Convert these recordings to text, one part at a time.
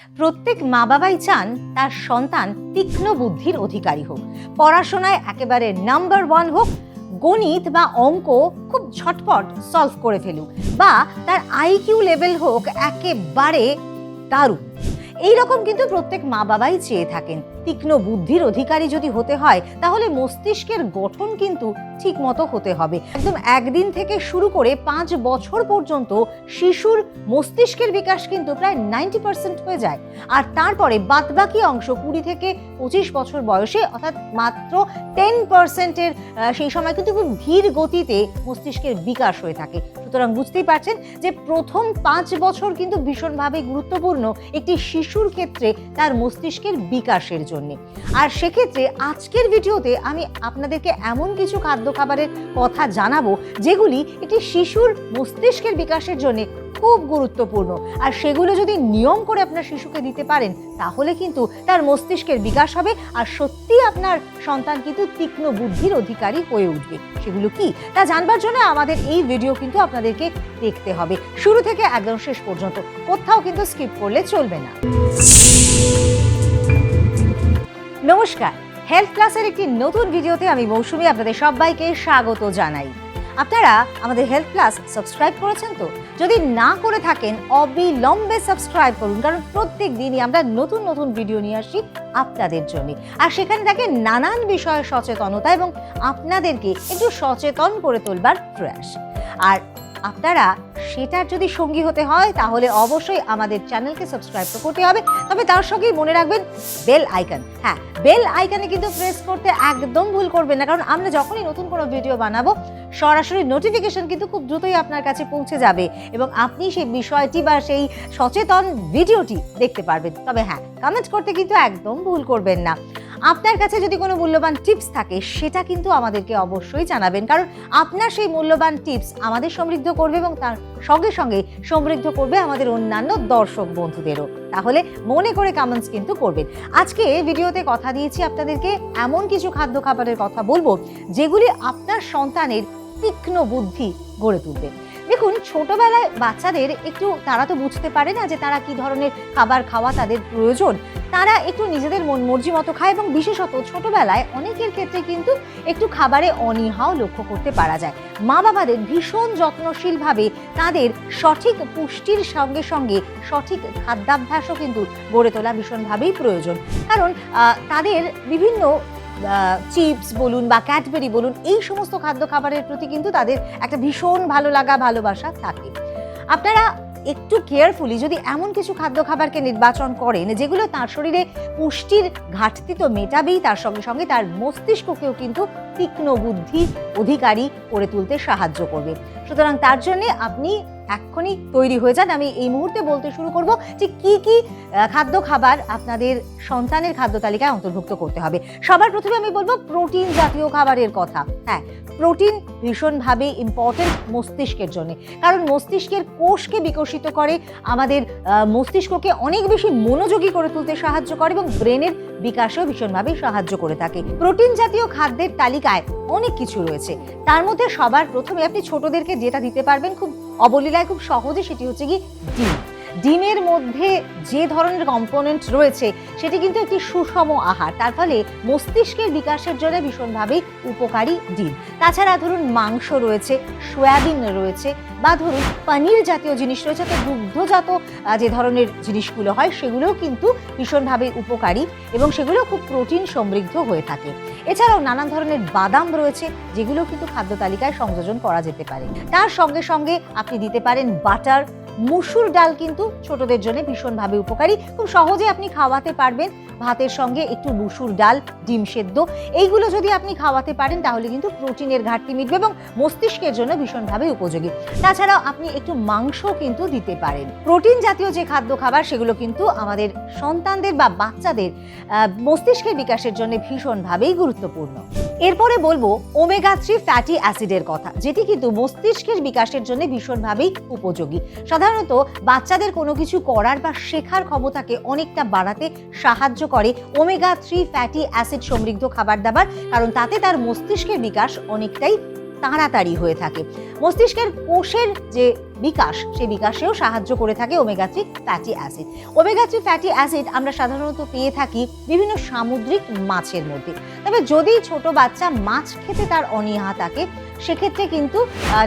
প্রত্যেক মা বাবাই চান তার সন্তান তীক্ষ্ণ বুদ্ধির অধিকারী হোক, পড়াশোনায় একেবারে নাম্বার ওয়ান হোক, গণিত বা অঙ্ক খুব ঝটপট সলভ করে ফেলুক, বা তার আইকিউ লেভেল হোক একেবারে দারুণ। এইরকম কিন্তু প্রত্যেক মা বাবাই চেয়ে থাকেন। তীক্ষ্ণ বুদ্ধির অধিকারী যদি হতে হয় তাহলে মস্তিষ্কের গঠন কিন্তু ঠিক মতো হতে হবে। একদম একদিন থেকে শুরু করে 5 বছর পর্যন্ত শিশুর মস্তিষ্কের বিকাশ কিন্তু প্রায় 90% হয়ে যায়, আর তারপরে বাদবাকি অংশ 20 থেকে 25 বছর বয়সে অর্থাৎ মাত্র 10%-এর সেই সময় কিন্তু খুব ধীর গতিতে মস্তিষ্কের বিকাশ হয়ে থাকে। সুতরাং বুঝতেই পারছেন যে প্রথম 5 বছর কিন্তু ভীষণভাবে গুরুত্বপূর্ণ একটি শিশুর ক্ষেত্রে তার মস্তিষ্কের বিকাশের জন্য। আর সেক্ষেত্রে আজকের ভিডিওতে আমি আপনাদেরকে এমন কিছু খাদ্য খাবারের কথা জানাবো যেগুলি একটি শিশুর মস্তিষ্কের বিকাশের জন্য খুব গুরুত্বপূর্ণ, আর সেগুলো যদি নিয়ম করে আপনার শিশুকে দিতে পারেন তাহলে কিন্তু তার মস্তিষ্কের বিকাশ হবে, আর সত্যি আপনার সন্তান কিন্তু তীক্ষ্ণ বুদ্ধির অধিকারী হয়ে উঠবে। সেগুলো কি তা জানবার জন্য আমাদের এই ভিডিও কিন্তু আপনাদেরকে দেখতে হবে শুরু থেকে একদম শেষ পর্যন্ত, কোথাও কিন্তু স্কিপ করলে চলবে না। নমস্কার, হেলথ ক্লাসের একটি নতুন ভিডিওতে আমি মৌসুমী আপনাদের সবাইকে স্বাগত জানাই। আপনারা আমাদের হেলথ ক্লাস সাবস্ক্রাইব করেছেন তো? যদি না করে থাকেন অবিলম্বে সাবস্ক্রাইব করুন, কারণ প্রত্যেক দিনই আমরা নতুন নতুন ভিডিও নিয়ে আসি আপনাদের জন্য, আর সেখানে থাকে নানান বিষয়ে সচেতনতা এবং আপনাদেরকে একটু সচেতন করে তোলবার প্রয়াস। আর আপনারা সেটার যদি সঙ্গী হতে হয় তাহলে অবশ্যই আমাদের চ্যানেলকে সাবস্ক্রাইব তো করতে হবে, তবে তার সঙ্গেই মনে রাখবেন বেল আইকন। হ্যাঁ, বেল আইকনে কিন্তু প্রেস করতে একদম ভুল করবেন না, কারণ আমরা যখনই নতুন কোনো ভিডিও বানাবো সরাসরি নোটিফিকেশন কিন্তু খুব দ্রুতই আপনার কাছে পৌঁছে যাবে এবং আপনি সেই বিষয়টি বা সেই সচেতন ভিডিওটি দেখতে পারবেন। তবে হ্যাঁ, কমেন্ট করতে কিন্তু একদম ভুল করবেন না। আপনার কাছে যদি কোনো মূল্যবান টিপস থাকে সেটা কিন্তু আমাদেরকে অবশ্যই জানাবেন, কারণ আপনার সেই মূল্যবান টিপস আমাদের সমৃদ্ধ করবে এবং তার সঙ্গে সঙ্গে সমৃদ্ধ করবে আমাদের অন্যান্য দর্শক বন্ধুদেরও। তাহলে মনে করে কমেন্টস কিন্তু করবেন। আজকে ভিডিওতে কথা দিয়েছি আপনাদেরকে এমন কিছু খাদ্য খাবারের কথা বলবো যেগুলি আপনার সন্তানের তীক্ষ্ণ বুদ্ধি গড়ে তুলবে। দেখুন, ছোটবেলায় বাচ্চাদের একটু তারা তো বুঝতে পারে না যে তারা কি ধরনের খাবার খাওয়া তাদের প্রয়োজন, তারা একটু নিজেদের মন মর্জি মতো খায়, এবং বিশেষত ছোটবেলায় অনেকের ক্ষেত্রে কিন্তু একটু খাবারে অনীহাও লক্ষ্য করতে পারা যায়। মা বাবাদের ভীষণ যত্নশীলভাবে তাদের সঠিক পুষ্টির সঙ্গে সঙ্গে সঠিক খাদ্যাভ্যাসও কিন্তু গড়ে তোলা ভীষণভাবেই প্রয়োজন, কারণ তাদের বিভিন্ন চিপস বলুন বা ক্যাডবেরি বলুন, এই সমস্ত খাদ্য খাবারের প্রতি কিন্তু তাদের একটা ভীষণ ভালো লাগা ভালোবাসা থাকে। আপনারা একটু কেয়ারফুলি যদি এমন কিছু খাদ্য খাবারকে নির্বাচন করেন যেগুলো তার শরীরে পুষ্টির ঘাটতি তো মেটাবেই, তার সঙ্গে সঙ্গে তার মস্তিষ্ককেও কিন্তু তীক্ষ্ণ বুদ্ধির অধিকারী করে তুলতে সাহায্য করবে। সুতরাং তার জন্য আপনি এক্ষুনি তৈরি হয়ে যান। আমি এই মুহূর্তে বলতে শুরু করব যে কি কি খাদ্য খাবার আপনাদের সন্তানের খাদ্য তালিকায় অন্তর্ভুক্ত করতে হবে। সবার প্রথমে আমি বলবো প্রোটিন জাতীয় খাবারের কথা। হ্যাঁ, প্রোটিন ভীষণভাবে ইম্পর্টেন্ট মস্তিষ্কের জন্য, কারণ মস্তিষ্কের কোষকে বিকশিত করে, আমাদের মস্তিষ্ককে অনেক বেশি মনোযোগী করে তুলতে সাহায্য করে এবং ব্রেনের বিকাশেও ভীষণভাবে সাহায্য করে থাকে। প্রোটিন জাতীয় খাদ্যের তালিকায় অনেক কিছু রয়েছে, তার মধ্যে সবার প্রথমে আপনি ছোটদেরকে যেটা দিতে পারবেন খুব অবলীলায় খুব সহজে, সেটি হচ্ছে কি ডিম। ডিমের মধ্যে যে ধরনের কম্পোনেন্ট রয়েছে সেটি কিন্তু একটি সুষম আহার, তার ফলে মস্তিষ্কের বিকাশের জন্য ভীষণভাবে উপকারী ডিম। তাছাড়া ধরুন মাংস রয়েছে, সয়াবিন রয়েছে, বা ধরুন পনির জাতীয় জিনিস রয়েছে, তো দুগ্ধজাত যে ধরনের জিনিসগুলো হয় সেগুলোও কিন্তু ভীষণভাবে উপকারী এবং সেগুলো খুব প্রোটিন সমৃদ্ধ হয়ে থাকে। এছাড়াও নানান ধরনের বাদাম রয়েছে যেগুলো কিন্তু খাদ্য তালিকায় সংযোজন করা যেতে পারে। তার সঙ্গে সঙ্গে আপনি দিতে পারেন বাটার। মুসুর ডাল কিন্তু ছোটদের জন্য ভীষণভাবে উপকারী, খুব সহজে আপনি খাওয়াতে পারবেন। ভাতের সঙ্গে একটু মুসুর ডাল, ডিম সেদ্ধ, এইগুলো যদি আপনি খাওয়াতে পারেন তাহলে কিন্তু প্রোটিনের ঘাটতি মিটবে এবং মস্তিষ্কের জন্য ভীষণভাবে উপযোগী। তাছাড়াও আপনি একটু মাংস কিন্তু দিতে পারেন। প্রোটিন জাতীয় যে খাদ্য খাবার সেগুলো কিন্তু আমাদের সন্তানদের বা বাচ্চাদের মস্তিষ্কের বিকাশের জন্য ভীষণভাবেই গুরুত্বপূর্ণ। এরপরে বলবো ওমেগা 3 ফ্যাটি অ্যাসিডের কথা, যেটি কিন্তু মস্তিষ্কের বিকাশের জন্য ভীষণভাবেই উপযোগী। সাধারণত বাচ্চাদের কোনো কিছু করার বা শেখার ক্ষমতাকে অনেকটা বাড়াতে সাহায্য করে ওমেগা 3 ফ্যাটি অ্যাসিড সমৃদ্ধ খাবার দাবার, কারণ তাতে তার মস্তিষ্কের বিকাশ অনেকটাই তাড়াতাড়ি হয়ে থাকে। মস্তিষ্কের কোষের যে বিকাশ, সেই বিকাশেও সাহায্য করে থাকে omega 3 fatty acid. Omega 3 fatty acid আমরা সাধারণত পেয়ে থাকি বিভিন্ন সামুদ্রিক মাছের মধ্যে। তবে যদি ছোট বাচ্চা মাছ খেতে তার অনীহা থাকে, সেক্ষেত্রে কিন্তু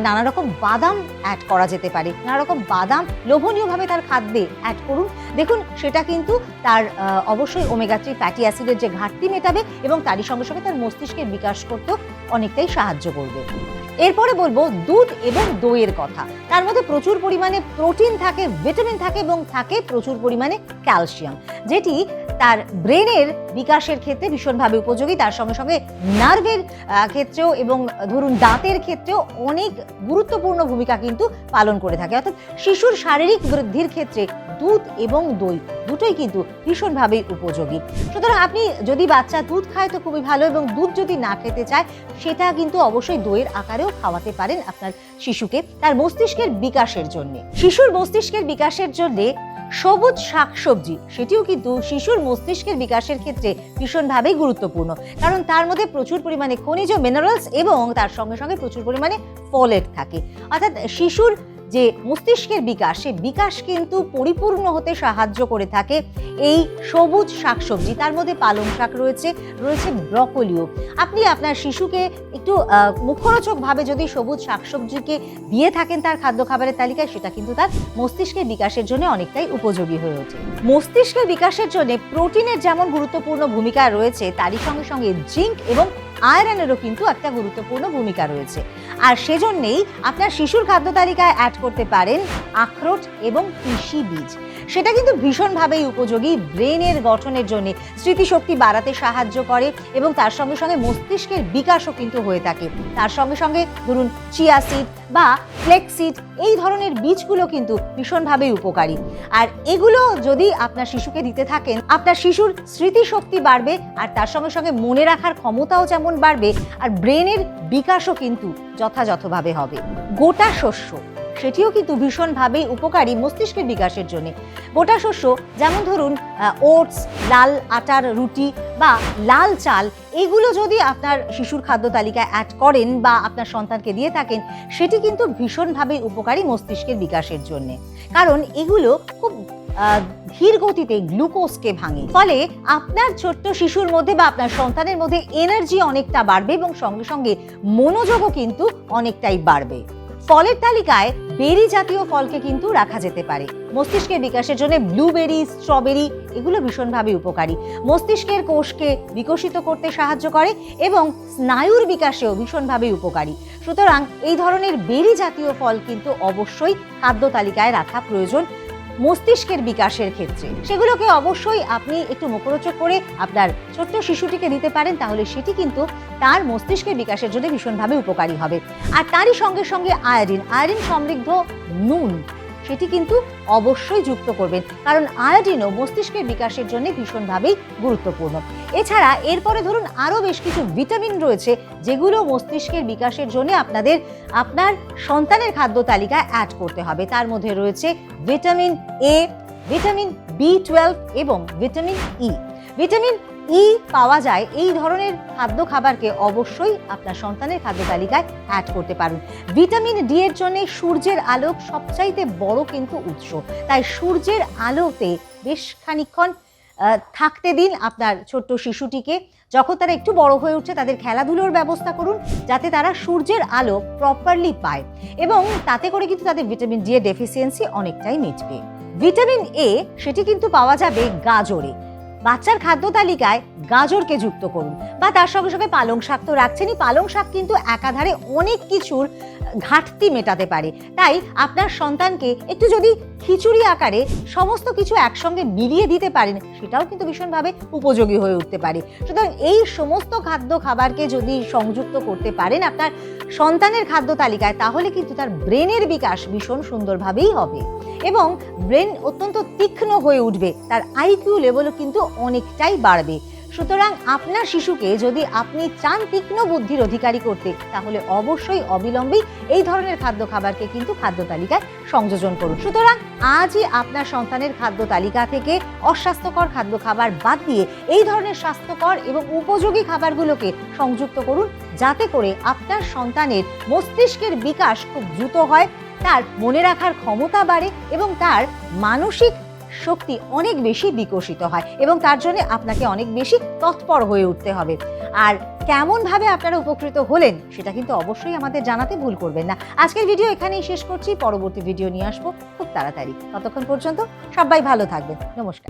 নানা রকম বাদাম অ্যাড করা যেতে পারে। নানা রকম বাদাম লোভনীয়ভাবে তার খাদ্যে অ্যাড করুন, দেখুন সেটা কিন্তু তার অবশ্যই ওমেগা 3 ফ্যাটি অ্যাসিডের যে ঘাটতি মেটাবে এবং তারই সঙ্গে সঙ্গে তার মস্তিষ্কের বিকাশ করতেও অনেকটাই সাহায্য করবে। এরপরে বলবো দুধ এবং দইয়ের কথা। তার মধ্যে প্রচুর পরিমাণে প্রোটিন থাকে, ভিটামিন থাকে এবং থাকে প্রচুর পরিমাণে ক্যালসিয়াম, যেটি তার ব্রেনের বিকাশের ক্ষেত্রে ভীষণভাবে উপযোগী। তার সঙ্গে সঙ্গে নার্ভের ক্ষেত্রেও এবং ধরুন দাঁতের ক্ষেত্রেও অনেক গুরুত্বপূর্ণ ভূমিকা কিন্তু পালন করে থাকে। অর্থাৎ শিশুর শারীরিক বৃদ্ধির ক্ষেত্রে দুধ এবং দই দুটোই কিন্তু ভীষণভাবে উপযোগী। সুতরাং আপনি যদি বাচ্চা দুধ খায় তো খুবই ভালো, এবং দুধ যদি না খেতে চায় সেটা কিন্তু অবশ্যই দইয়ের আকারেও খাওয়াতে পারেন আপনার শিশুকে তার মস্তিষ্কের বিকাশের জন্য। শিশুর মস্তিষ্কের বিকাশের জন্য সবুজ শাকসবজি সেটিও কিন্তু শিশুর মস্তিষ্কের বিকাশের ক্ষেত্রে ভীষণভাবেই গুরুত্বপূর্ণ, কারণ তার মধ্যে প্রচুর পরিমাণে খনিজ মিনারেলস এবং তার সঙ্গে সঙ্গে প্রচুর পরিমাণে ফলেট থাকে। অর্থাৎ শিশুর যে মস্তিষ্কের বিকাশ, সে বিকাশ কিন্তু পরিপূর্ণ হতে সাহায্য করে থাকে এই সবুজ শাকসবজি। তার মধ্যে পালং শাক রয়েছে, ব্রকলিও। আপনি আপনার শিশুকে একটু মুখরোচকভাবে যদি সবুজ শাকসবজিকে দিয়ে থাকেন তার খাদ্য খাবারের তালিকায়, সেটা কিন্তু তার মস্তিষ্কের বিকাশের জন্য অনেকটাই উপযোগী হয়ে ওঠে। মস্তিষ্কের বিকাশের জন্য প্রোটিনের যেমন গুরুত্বপূর্ণ ভূমিকা রয়েছে, তারই সঙ্গে সঙ্গে জিঙ্ক এবং আয়রনেরও কিন্তু একটা গুরুত্বপূর্ণ ভূমিকা রয়েছে। আর সেজন্যেই আপনার শিশুর খাদ্য তালিকায় অ্যাড করতে পারেন আখরোট এবং তিসি বীজ। সেটা কিন্তু ভীষণভাবেই উপযোগী ব্রেনের গঠনের জন্য, স্মৃতিশক্তি বাড়াতে সাহায্য করে এবং তার সঙ্গে সঙ্গে মস্তিষ্কের বিকাশও কিন্তু হয়ে থাকে। তার সঙ্গে সঙ্গে ধরুন চিয়া সিড বা ফ্লেক্স সিড, এই ধরনের বীজগুলো কিন্তু ভীষণভাবেই উপকারী। আর এগুলো যদি আপনার শিশুকে দিতে থাকেন, আপনার শিশুর স্মৃতিশক্তি বাড়বে আর তার সঙ্গে সঙ্গে মনে রাখার ক্ষমতাও যেমন বাড়বে, আর ব্রেনের বিকাশও কিন্তু যথাযথভাবে হবে। গোটা শস্য সেটিও কিন্তু ভীষণভাবেই উপকারী মস্তিষ্কের বিকাশের জন্য। গোটা শস্য যেমন ধরুন ওটস, লাল আটার রুটি বা লাল চাল, এগুলো যদি আপনার শিশুর খাদ্য তালিকায় অ্যাড করেন বা আপনার সন্তানকে দিয়ে থাকেন, সেটি কিন্তু ভীষণভাবেই উপকারী মস্তিষ্কের বিকাশের জন্য, কারণ এগুলো খুব ধীর গতিতে গ্লুকোজকে ভাঙে। ফলে আপনার ছোট্ট শিশুর মধ্যে বা আপনার সন্তানের মধ্যে এনার্জি অনেকটা বাড়বে এবং সঙ্গে সঙ্গে মনোযোগও কিন্তু অনেকটাই বাড়বে। ফলের তালিকায় বেরি জাতীয় ফলকে কিন্তু রাখা যেতে পারে। মস্তিষ্কের বিকাশের জন্য ব্লুবেরি, স্ট্রবেরি এগুলো ভীষণভাবে উপকারী। মস্তিষ্কের কোষকে বিকশিত করতে সাহায্য করে এবং স্নায়ুর বিকাশেও ভীষণভাবে উপকারী। সুতরাং এই ধরনের বেরি জাতীয় ফল কিন্তু অবশ্যই খাদ্য তালিকায় রাখা প্রয়োজন মস্তিষ্কের বিকাশের ক্ষেত্রে। সেগুলোকে অবশ্যই আপনি একটু মুখরোচক করে আপনার ছোট্ট শিশুটিকে দিতে পারেন, তাহলে সেটি কিন্তু তার মস্তিষ্কের বিকাশের জন্য ভীষণভাবে উপকারী হবে। আর তারই সঙ্গে সঙ্গে আয়োডিন সমৃদ্ধ নুন সেটি কিন্তু অবশ্যই যুক্ত করবেন, কারণ আয়োডিনও মস্তিষ্কের বিকাশের জন্য ভীষণভাবেই গুরুত্বপূর্ণ। এছাড়া এরপরে ধরুন আরও বেশ কিছু ভিটামিন রয়েছে যেগুলো মস্তিষ্কের বিকাশের জন্য আপনার সন্তানের খাদ্য তালিকায় অ্যাড করতে হবে। তার মধ্যে রয়েছে ভিটামিন এ, ভিটামিন B12 এবং ভিটামিন ই। ভিটামিন ই পাওয়া যায় এই ধরনের খাদ্য খাবারকে অবশ্যই আপনার সন্তানের খাদ্য তালিকায় অ্যাড করতে পারুন। ভিটামিন ডি এর জন্য সূর্যের আলো সবচাইতে বড় কিন্তু উৎস, তাই সূর্যের আলোতে বেশ খানিকক্ষণ থাকতে দিন আপনার ছোট্ট শিশুটিকে। যখন তারা একটু বড় হয়ে উঠছে তাদের খেলাধুলোর ব্যবস্থা করুন যাতে তারা সূর্যের আলো প্রপারলি পায়, এবং তাতে করে কিন্তু তাদের ভিটামিন ডি এর ডেফিসিয়েন্সি অনেকটাই মিটবে। ভিটামিন এ সেটি কিন্তু পাওয়া যাবে গাজরে। বাচ্চার খাদ্য তালিকায় গাজরকে যুক্ত করুন, বা তার সঙ্গে সঙ্গে পালং শাক তো রাখছেনই। পালং শাক কিন্তু একাধারে অনেক কিছুর ঘাটতি মেটাতে পারে, তাই আপনার সন্তানকে একটু যদি খিচুড়ি আকারে সমস্ত কিছু একসঙ্গে মিলিয়ে দিতে পারেন, সেটাও কিন্তু ভীষণভাবে উপযোগী হয়ে উঠতে পারে। সুতরাং এই সমস্ত খাদ্য খাবারকে যদি সংযুক্ত করতে পারেন আপনার সন্তানের খাদ্য তালিকায়, তাহলে কিন্তু তার ব্রেনের বিকাশ ভীষণ সুন্দরভাবেই হবে এবং ব্রেন অত্যন্ত তীক্ষ্ণ হয়ে উঠবে, তার আইকিউ লেভেলও কিন্তু অনেকটাই বাড়বে। সুতরাং আপনার শিশুকে যদি আপনি চান তীক্ষ্ণ বুদ্ধির অধিকারী করতে, তাহলে অবশ্যই অবিলম্বেই এই ধরনের খাদ্য খাবারকে কিন্তু খাদ্য তালিকায় সংযোজন করুন। সুতরাং আজই আপনার সন্তানের খাদ্য তালিকা থেকে অস্বাস্থ্যকর খাদ্য খাবার বাদ দিয়ে এই ধরনের স্বাস্থ্যকর এবং উপযোগী খাবারগুলোকে সংযুক্ত করুন, যাতে করে আপনার সন্তানের মস্তিষ্কের বিকাশ খুব দ্রুত হয়, তার মনে রাখার ক্ষমতা বাড়ে এবং তার মানসিক শক্তি অনেক বেশি বিকশিত হয়, এবং তার জন্য আপনাকে অনেক বেশি তৎপর হয়ে উঠতে হবে। আর কেমনভাবে আপনারা উপকৃত হলেন সেটা কিন্তু অবশ্যই আমাদের জানাতে ভুল করবেন না। আজকের ভিডিও এখানেই শেষ করছি, পরবর্তী ভিডিও নিয়ে আসবো খুব তাড়াতাড়ি। ততক্ষণ পর্যন্ত সবাই ভালো থাকবেন। নমস্কার।